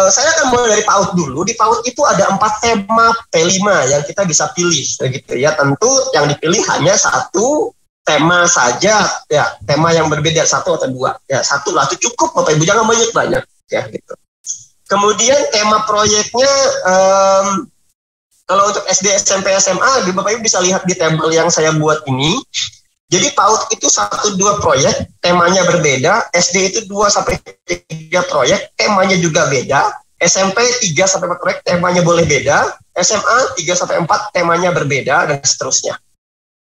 Saya akan mulai dari PAUD dulu. Di PAUD itu ada 4 tema P5 yang kita bisa pilih, gitu ya. Tentu yang dipilih hanya satu tema saja, ya. Tema yang berbeda, 1 atau 2, ya. 1 lah, itu cukup, Bapak Ibu, jangan banyak-banyak, ya, gitu. Kemudian tema proyeknya, kalau untuk SD, SMP, SMA, Bapak Ibu bisa lihat di tabel yang saya buat ini. Jadi PAUD itu 1-2 proyek, temanya berbeda. SD itu 2-3 proyek, temanya juga beda. SMP 3-4 proyek, temanya boleh beda. SMA 3-4, temanya berbeda, dan seterusnya.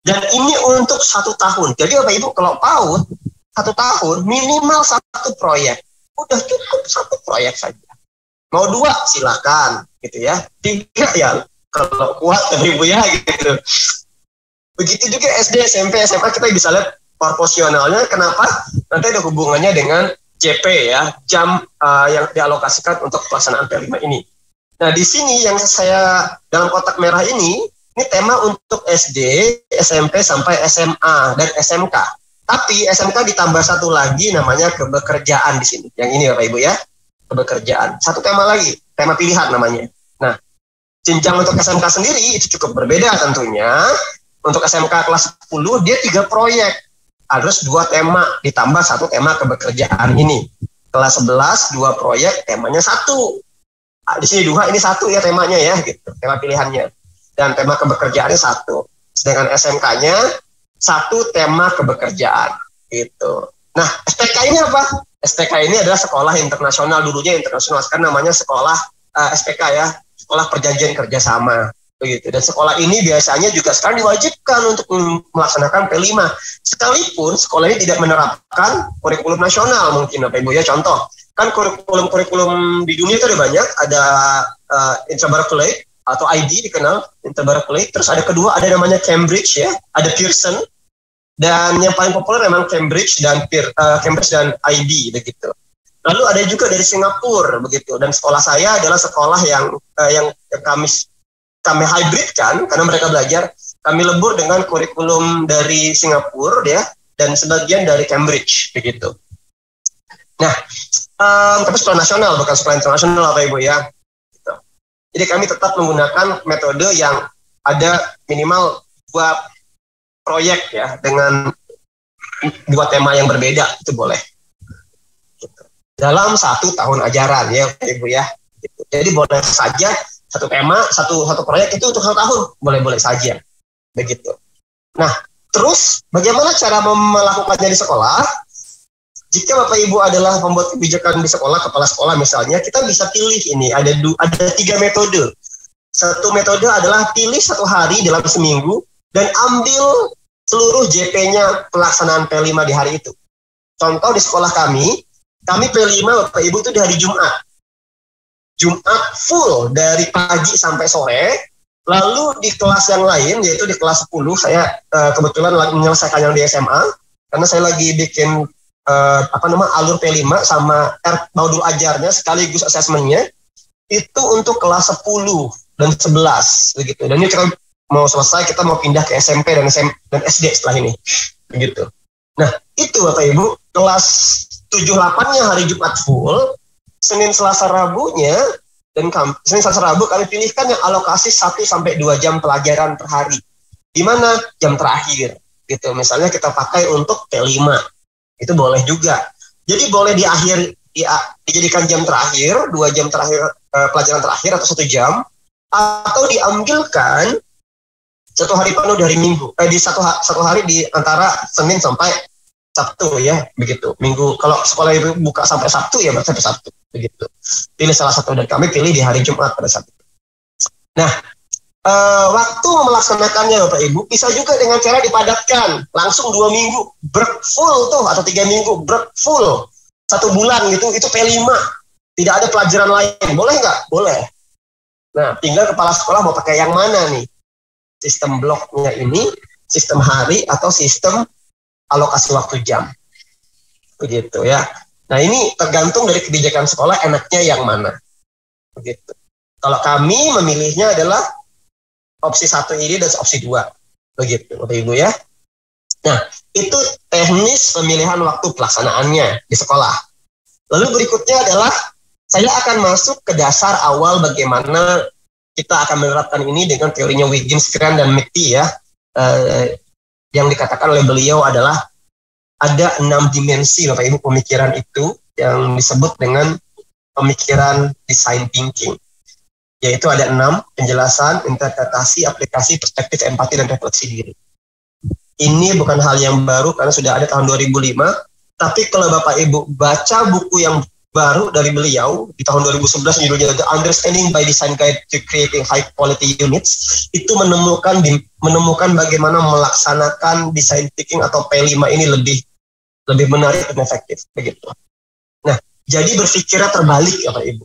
Dan ini untuk 1 tahun. Jadi Bapak Ibu, kalau PAUD 1 tahun, minimal 1 proyek. Udah cukup 1 proyek saja. Mau 2, silakan, gitu ya. 3 ya, kalau kuat Bapak Ibu ya, gitu. Begitu juga SD, SMP, SMA, kita bisa lihat proporsionalnya. Kenapa? Nanti ada hubungannya dengan JP, ya, jam yang dialokasikan untuk pelaksanaan P5 ini. Nah, di sini yang saya dalam kotak merah ini tema untuk SD, SMP, sampai SMA, dan SMK. Tapi SMK ditambah 1 lagi namanya kebekerjaan di sini. Yang ini Bapak Ibu ya, kebekerjaan. 1 tema lagi, tema pilihan namanya. Nah, jenjang untuk SMK sendiri itu cukup berbeda tentunya. Untuk SMK kelas 10, dia 3 proyek. Harus 2 tema, ditambah 1 tema kebekerjaan ini. Kelas 11, 2 proyek, temanya 1. Di sini 2, ini 1 ya temanya ya, gitu. Tema pilihannya. Dan tema kebekerjaannya 1. Sedangkan SMK-nya 1 tema kebekerjaan. Gitu. Nah, SPK ini apa? SPK ini adalah sekolah internasional. Dulunya internasional, sekarang namanya sekolah SPK ya. Sekolah Perjanjian Kerjasama. Begitu. Dan sekolah ini biasanya juga sekarang diwajibkan untuk melaksanakan P5. Sekalipun sekolah ini tidak menerapkan kurikulum nasional mungkin Bapak Ibu ya. Contoh, kan kurikulum di dunia itu ada banyak. Ada Interberkeley atau ID dikenal, Interberkeley. Terus ada kedua, ada namanya Cambridge ya. Ada Pearson. Dan yang paling populer memang Cambridge dan ID begitu. Lalu ada juga dari Singapura begitu. Dan sekolah saya adalah sekolah yang kami hybridkan karena mereka belajar, kami lebur dengan kurikulum dari Singapura ya, dan sebagian dari Cambridge begitu. Nah, tapi sekolah nasional bukan sekolah internasional Bapak Ibu ya. Gitu. Jadi kami tetap menggunakan metode yang ada minimal 2 proyek ya, dengan 2 tema yang berbeda, itu boleh. Gitu. Dalam 1 tahun ajaran ya Bapak Ibu ya. Gitu. Jadi boleh saja 1 tema, satu proyek itu untuk 1 tahun, boleh-boleh saja, begitu. Nah, terus bagaimana cara melakukannya di sekolah? Jika Bapak Ibu adalah pembuat kebijakan di sekolah, kepala sekolah misalnya, kita bisa pilih ini, ada 3 metode. 1 metode adalah pilih 1 hari dalam seminggu, dan ambil seluruh JP-nya pelaksanaan P5 di hari itu. Contoh di sekolah kami P5 Bapak Ibu itu di hari Jumat full dari pagi sampai sore. Lalu di kelas yang lain, yaitu di kelas 10, saya kebetulan lagi menyelesaikan yang di SMA, karena saya lagi bikin alur P5 sama modul ajarnya sekaligus asesmennya, itu untuk kelas 10 dan 11 begitu. Dan ini kita mau selesai, kita mau pindah ke SMP dan SD setelah ini begitu. Nah, itu Bapak Ibu, kelas 7-8-nya hari Jumat full, Senin, Selasa, Rabunya, dan Senin, Selasa, Rabu kami pilihkan yang alokasi 1-2 jam pelajaran per hari. Di mana? Jam terakhir. Gitu. Misalnya kita pakai untuk P5. Itu boleh juga. Jadi boleh dijadikan jam terakhir, 2 jam terakhir, pelajaran terakhir atau 1 jam, atau diambilkan 1 hari penuh dari minggu. Di satu hari di antara Senin sampai Sabtu ya, begitu. Minggu kalau sekolah itu buka sampai Sabtu ya, sampai Sabtu begitu. Pilih salah satu dan kami pilih di hari Jumat pada saat itu. Nah, waktu melaksanakannya Bapak Ibu bisa juga dengan cara dipadatkan. Langsung 2 minggu break full tuh, atau 3 minggu break full. 1 bulan gitu, itu P5. Tidak ada pelajaran lain. Boleh nggak? Boleh. Nah, tinggal kepala sekolah mau pakai yang mana nih? Sistem bloknya ini, sistem hari, atau sistem alokasi waktu jam. Begitu ya. Nah, ini tergantung dari kebijakan sekolah enaknya yang mana. Begitu. Kalau kami memilihnya adalah opsi 1 ini dan opsi 2. Begitu, Bapak Ibu ya. Nah, itu teknis pemilihan waktu pelaksanaannya di sekolah. Lalu berikutnya adalah Saya akan masuk ke dasar awal bagaimana kita akan menerapkan ini dengan teorinya Wiggins, Grant, dan McTee ya. Yang dikatakan oleh beliau adalah ada 6 dimensi Bapak Ibu pemikiran itu yang disebut dengan pemikiran design thinking. Yaitu ada 6, penjelasan, interpretasi, aplikasi, perspektif, empati, dan refleksi diri. Ini bukan hal yang baru karena sudah ada tahun 2005, tapi kalau Bapak Ibu baca buku yang baru dari beliau di tahun 2011 judulnya The Understanding by Design Guide to Creating High Quality Units, itu menemukan bagaimana melaksanakan design thinking atau P5 ini lebih menarik dan efektif begitu. Nah, jadi berpikirnya terbalik ya Pak Ibu.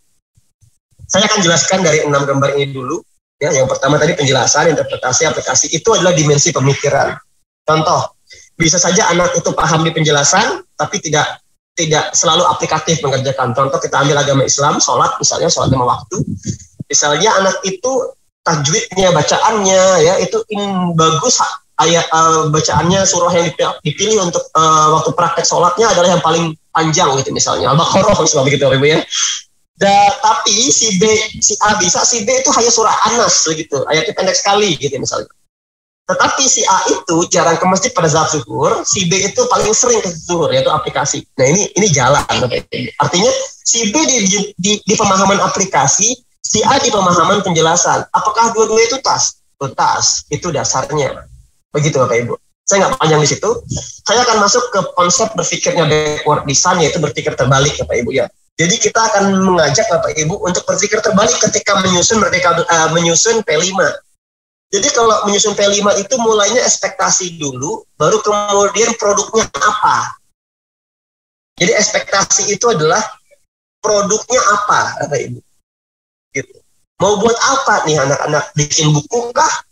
Saya akan jelaskan dari 6 gambar ini dulu. Ya, yang pertama tadi penjelasan, interpretasi, aplikasi, itu adalah dimensi pemikiran. Contoh, bisa saja anak itu paham di penjelasan, tapi tidak selalu aplikatif mengerjakan. Contoh, kita ambil agama Islam, sholat misalnya, sholat 5 waktu. Misalnya anak itu tajwidnya, bacaannya, ya itu bagus, ayat bacaannya surah yang dipilih untuk waktu praktek sholatnya adalah yang paling panjang gitu misalnya, Al-Baqarah misalnya begitu Ibu ya. Tapi si A bisa, si B itu hanya surah Anas begitu, ayatnya pendek sekali gitu misalnya. Tetapi si A itu jarang ke masjid pada saat zuhur, si B itu paling sering ke zuhur, yaitu aplikasi. Nah ini jalan. Artinya si B di pemahaman aplikasi, si A di pemahaman penjelasan. Apakah dua-dua itu tas? Itu dasarnya. Begitu Bapak Ibu. Saya nggak panjang di situ. Saya akan masuk ke konsep berpikirnya backward design, yaitu berpikir terbalik Bapak Ibu ya. Jadi kita akan mengajak Bapak Ibu untuk berpikir terbalik ketika menyusun P5. Jadi kalau menyusun P5 itu mulainya ekspektasi dulu, baru kemudian produknya apa. Jadi ekspektasi itu adalah produknya apa, Bapak Ibu. Gitu. Mau buat apa nih anak-anak? Bikin buku kah?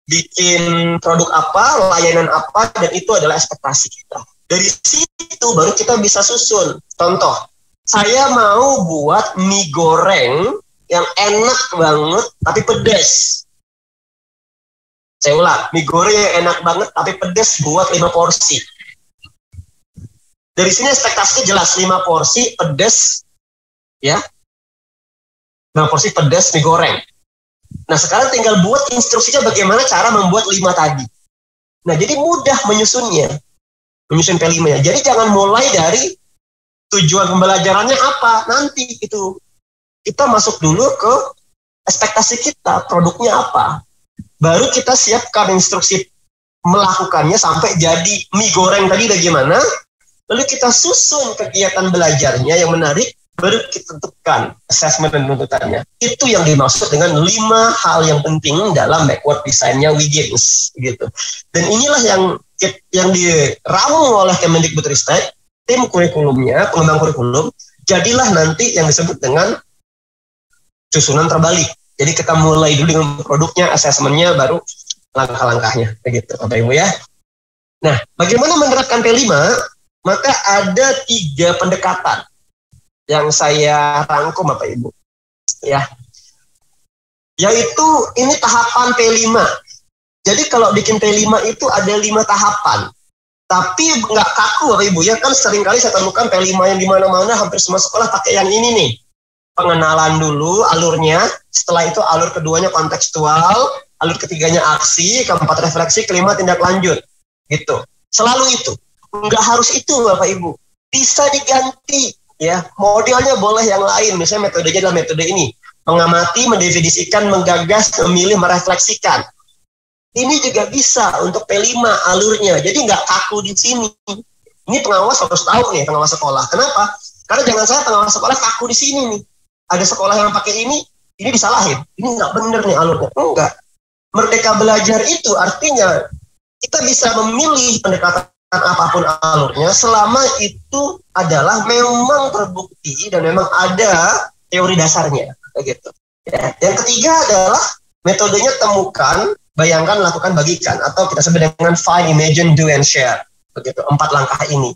Bikin produk apa? Layanan apa? Dan itu adalah ekspektasi kita. Dari situ baru kita bisa susun. Contoh, saya mau buat mie goreng yang enak banget tapi pedas. Saya ulang, mie goreng yang enak banget tapi pedas buat 5 porsi. Dari sini ekspektasinya jelas, 5 porsi pedas, ya. 5 porsi pedas mie goreng. Nah sekarang tinggal buat instruksinya bagaimana cara membuat 5 tadi. Nah jadi mudah menyusun P5-nya. Jadi jangan mulai dari tujuan pembelajarannya apa, nanti itu. Kita masuk dulu ke ekspektasi kita, produknya apa. Baru kita siapkan instruksi melakukannya sampai jadi mie goreng tadi bagaimana, lalu kita susun kegiatan belajarnya yang menarik, baru kita tentukan assessment dan tuntutannya. Itu yang dimaksud dengan 5 hal yang penting dalam backward design-nya Wiggins gitu. Dan inilah yang diramu oleh Kemendikbudristek, tim kurikulumnya, pengembang kurikulum, jadilah nanti yang disebut dengan susunan terbalik. Jadi kita mulai dulu dengan produknya, asesmennya, baru langkah-langkahnya. Begitu, Bapak Ibu ya. Nah, bagaimana menerapkan P5? Maka ada 3 pendekatan yang saya rangkum, Bapak Ibu. Ya. Yaitu ini tahapan P5. Jadi kalau bikin P5 itu ada 5 tahapan. Tapi nggak kaku, Bapak Ibu ya. Kan seringkali saya temukan P5 yang di mana-mana, hampir semua sekolah pakai yang ini nih. Pengenalan dulu alurnya, setelah itu alur keduanya kontekstual, alur ketiganya aksi, keempat refleksi, kelima tindak lanjut, gitu. Selalu itu. Nggak harus itu Bapak Ibu. Bisa diganti, ya. Modelnya boleh yang lain. Misalnya metodenya adalah metode ini. Mengamati, mendefinisikan, menggagas, memilih, merefleksikan. Ini juga bisa untuk P5 alurnya. Jadi nggak kaku di sini. Ini pengawas harus tahu nih, pengawas sekolah. Kenapa? Karena jangan saya pengawas sekolah kaku di sini nih. Ada sekolah yang pakai ini disalahin. Ini nggak bener nih alurnya. Enggak. Merdeka belajar itu artinya kita bisa memilih pendekatan apapun alurnya selama itu adalah memang terbukti dan memang ada teori dasarnya. Begitu. Ya. Yang ketiga adalah metodenya temukan, bayangkan, lakukan, bagikan. Atau kita sebut dengan find, imagine, do, and share. Begitu. 4 langkah ini.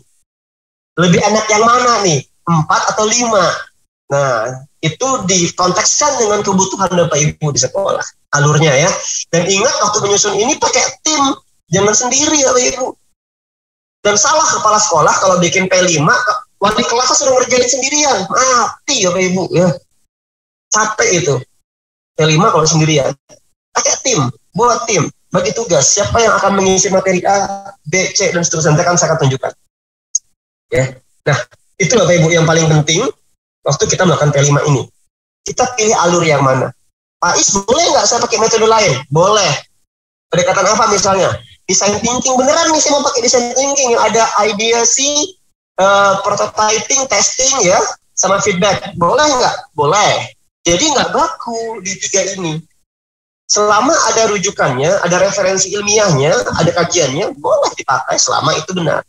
Lebih enak yang mana nih? 4 atau 5? Nah, itu dikontekskan dengan kebutuhan Bapak Ibu di sekolah, alurnya ya. Dan ingat waktu menyusun ini pakai tim, jangan sendiri Bapak Ibu. Dan salah kepala sekolah kalau bikin P5 wali kelasnya suruh ngerjain sendirian, mati ya Bapak Ibu ya. Capek itu. T5 kalau sendirian. Pakai tim, buat tim, bagi tugas. Siapa yang akan mengisi materi A, B, C, dan seterusnya. Nanti akan saya akan tunjukkan. Ya. Nah, itu Bapak Ibu yang paling penting waktu kita melakukan T5 ini. Kita pilih alur yang mana. Pak Is, boleh nggak saya pakai metode lain? Boleh. Pendekatan apa misalnya? Design thinking. Beneran nih saya mau pakai design thinking. Ada ideasi, prototyping, testing ya, sama feedback. Boleh nggak? Boleh. Jadi nggak baku di 3 ini. Selama ada rujukannya, ada referensi ilmiahnya, ada kajiannya, boleh dipakai selama itu benar.